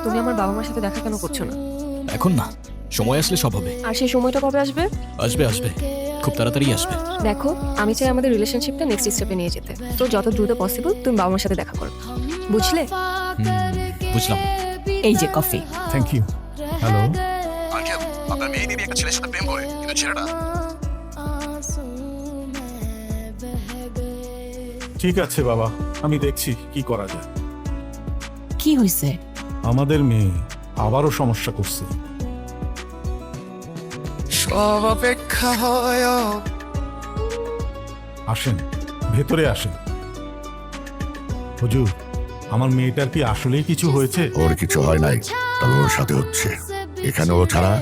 তুমি আমার বাবা মার সাথে দেখা কেন করছো না? এখন না, সময় আসলে সব হবে। আর সেই সময়টা কবে আসবে? আসবে আসবে, খুব তাড়াতাড়ি আসবে। দেখো, আমি চাই আমাদের রিলেশনশিপটা নেক্সট স্টেপে নিয়ে যেতে। তো যত দ্রুত পসিবল তুমি বাবা মার সাথে দেখা করো, বুঝলে? বুঝলাম। এই যে coffee. Thank you. Hello, uncle, আপনার মেয়ে দিদি একটা ছেলের সাথে প্রেম করে, কিন্তু ছেলেটা ঠিক আছে বাবা, আমি দেখছি কি করা যায়। কি হয়েছে? আমাদের মেয়ে আবারও সমস্যা করছে। সব অপেক্ষা হয়। আসেন, ভেতরে আসেন। হুজুর, আমার মেয়েটার কি আসলেই কিছু হয়েছে? ওর কিছু হয় নাই, তবে ওর সাথে হচ্ছে। এখানে ও ছাড়া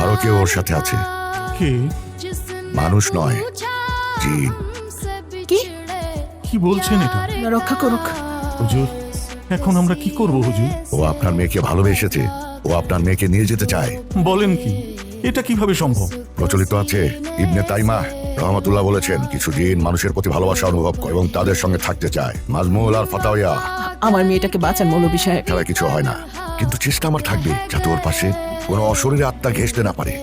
আরো কেউ ওর সাথে আছে। কে? মানুষ নয়, জিন। কি? কি বলছেন এটা? না, রক্ষা করুক। হুজুর, এখন আমরা কি করব হুজুর? ও আপনার মেয়েকে ভালোবেসেছে, ও আপনার মেয়েকে নিয়ে যেতে চায়। বলেন কি? এটা কিভাবে সম্ভব? প্রচলিত আছে, ইবনে তাইমা রহমতুল্লাহ বলেছেন, কিছু জিন মানুষের প্রতি ভালোবাসা অনুভব করে এবং তাদের সঙ্গে থাকতে চায়। মাজমুল আর ফাতাওয়া আমার মেয়েটাকে বাঁচান মৌলভী সাহেব। ছাড়া কিছু হয় না, কিন্তু চেষ্টা আমার থাকবে যাতে ওর পাশে কোনো অশরীরে আত্মা ঘেঁষতে না পারে।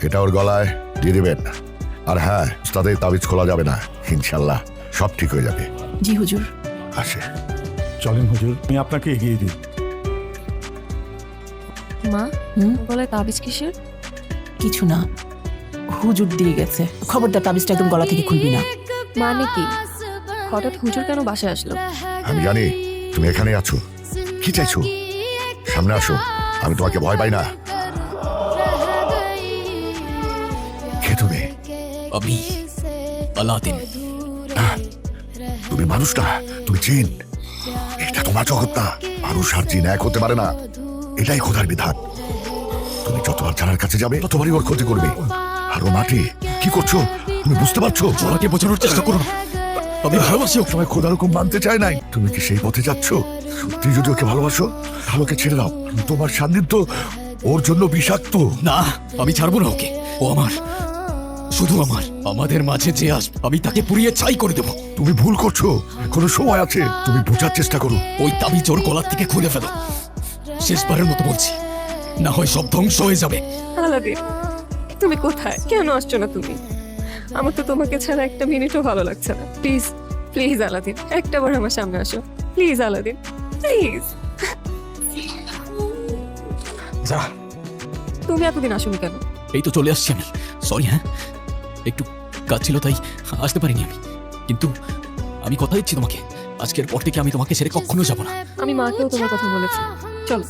এটা ওর গলায় দিয়ে দিবেন। আর হ্যাঁ, তাদের তাবিজ খোলা যাবে না, ইনশাল্লাহ সব ঠিক হয়ে যাবে। জি হুজুর। আসে, চলেন হুজুর, আমি আপনাকে এগিয়ে দিই। মা, হুম? বলে তাবিজ কিসের? কিছু না, হুজুর দিয়ে গেছে। খবরদার তাবিজটা একদম গলা থেকে খুলবি না। মানে কি? হঠাৎ হুজুর কেন বাসায় আসলো? আমি জানি তুমি এখানে আছো। কি চাইছো? সামনে আসো, আমি তোমাকে ভয় পাই না। কে তুমি? আমি আলাদিন। তুমি মানুষ না, তুমি জিন। এটা তোমার জগৎ না, মানুষ আর জিন এক হতে পারে না, এটাই খোদার বিধান। তুমি যতবার জানার কাছে যাবে ততবারই ওর ক্ষতি করবে। আর ও মাটি, কি করছো তুমি বুঝতে পারছো? ওনাকে বোঝানোর চেষ্টা করো না, আমি ভালোবাসি ওকে। সময় খোদার হুকুম মানতে চায় নাই। তুমি কি সেই পথে যাচ্ছ? সত্যি যদি ওকে ভালোবাসো তাহলে ওকে ছেড়ে দাও। তোমার সান্নিধ্য ওর জন্য বিষাক্ত। না, আমি ছাড়বো না ওকে। ও আমার, শুধু আমার। আমাদের মাঝে যে আসবে আমি তাকে পুড়িয়ে ছাই করে দেবো। তুমি ভুল করছো, কোনো সময় আছে, তুমি বোঝার চেষ্টা করো। ওই তাবিজ ওর গলার থেকে খুলে ফেলো। শেষবারের মতো বলছি, না হয় সব ধ্বংস হয়ে যাবে। আলাদিন, তুমি কোথায়? কেন আসছো না তুমি? আমার তো তোমাকে ছাড়া একটা মিনিটও ভালো লাগছে না। প্লিজ প্লিজ আলাদিন, একটা বার আমার সামনে আসো। Please Aladdin, please. যা, তুমি এতদিন আসোনি কেন? এই তো চলে আসছি আমি। সরি, হ্যাঁ একটু কাজ ছিল তাই আসতে পারিনি আমি। কিন্তু আমি কথা দিচ্ছি তোমাকে, আজকের পর থেকে আমি তোমাকে ছেড়ে কখনো যাব না। আমি মাকেও তোমার কথা বলেছি। চলো,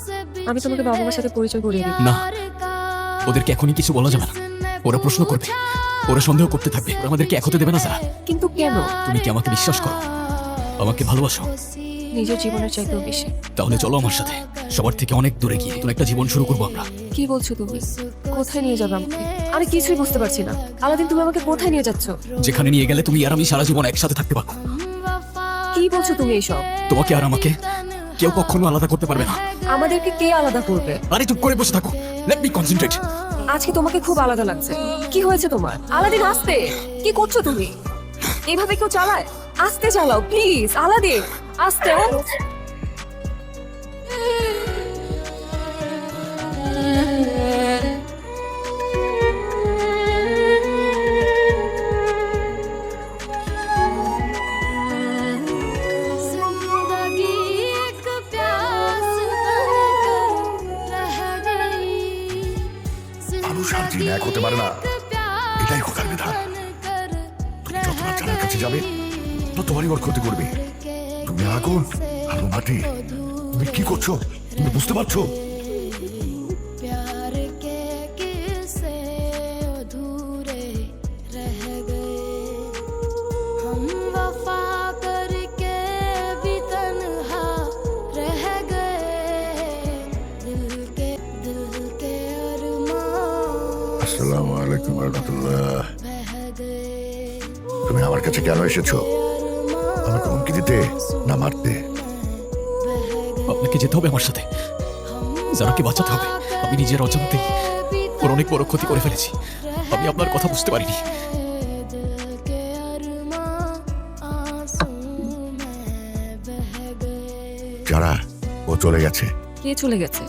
আমি তোমাকে বাবা মার সাথে পরিচয় করিয়ে দিই। না, ওদেরকে এখনই কিছু বলা যাবে না। ওরা প্রশ্ন করবে, ওরা সন্দেহ করতে থাকবে, ওরা আমাদেরকে এক হতে দেবে না। স্যার, কিন্তু কেন? তুমি কি আমাকে বিশ্বাস করো? আমাকে ভালোবাসো? নিজের জীবনের চাইতেও বেশি। তাহলে চলো আমার সাথে, সবার থেকে অনেক দূরে গিয়ে নতুন একটা জীবন শুরু করবো আমরা। কি বলছো তুমি? কোথায় নিয়ে যাবে আমাকে? আমি কিছুই বুঝতে পারছি না। আলাদিন, তুমি আমাকে কোথায় নিয়ে যাচ্ছ? যেখানে নিয়ে গেলে তুমি আর আমি সারা জীবন একসাথে থাকতে পারবো। কি বলছো তুমি এইসব? তোমাকে আর আমাকে কেউ কখনো আলাদা করতে পারবে না। আমাদেরকে কে আলাদা করবে? আরে চুপ করে বসে থাকো, লেট মি কনসেন্ট্রেট। আজকে তোমাকে খুব আলাদা লাগছে। কি হয়েছে তোমার? আলাদিন, আস্তে। কি করছো তুমি? এইভাবে কেউ চালায়? আস্তে চালাও প্লিজ। আলাদিন, আস্তে। মানুষ আর জিন এক হতে পারে না, এটাই খোদার বিধান। তুমি যতবার জানার কাছে যাবে ততবারই ওর ক্ষতি করবে। তুমি আগুন আর ও মাটি। তুমি কি করছো তুমি বুঝতে পারছো? আসসালামু আলাইকুম রহমতুল্লাহ। তুমি আমার কাছে কেন এসেছো? আমাকে হুমকি দিতে না মারতে? আপনাকে যেতে হবে আমার সাথে, যারাকে বাঁচাতে হবে। আমি নিজের অজান্তেই ওর অনেক বড় ক্ষতি করে ফেলেছি। আমি আপনার কথা বুঝতে পারিনি। যারা ও চলে গেছে। কে চলে গেছে?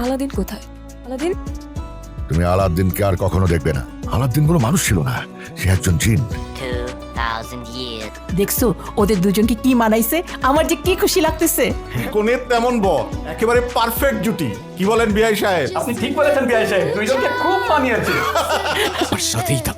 আলাদিন কোথায়? আলাদিন? তুমি আলাদ্দিনকে আর কখনো দেখবে না। আলাদ্দিন কোনো মানুষ ছিল না, সে একজন জিন। 2,000 years. দেখছো ওদের দুজনকে কি মানাইছে? আমার যে কি খুশি লাগতেছে। কোনের তেমন বর, একেবারে পারফেক্ট জুটি। কি বলেন বিআই সাহেব? আপনি ঠিক বলেছেন বিআই সাহেব, দুইজনকে খুব মানিয়েছে। আমার সাথেই থাক।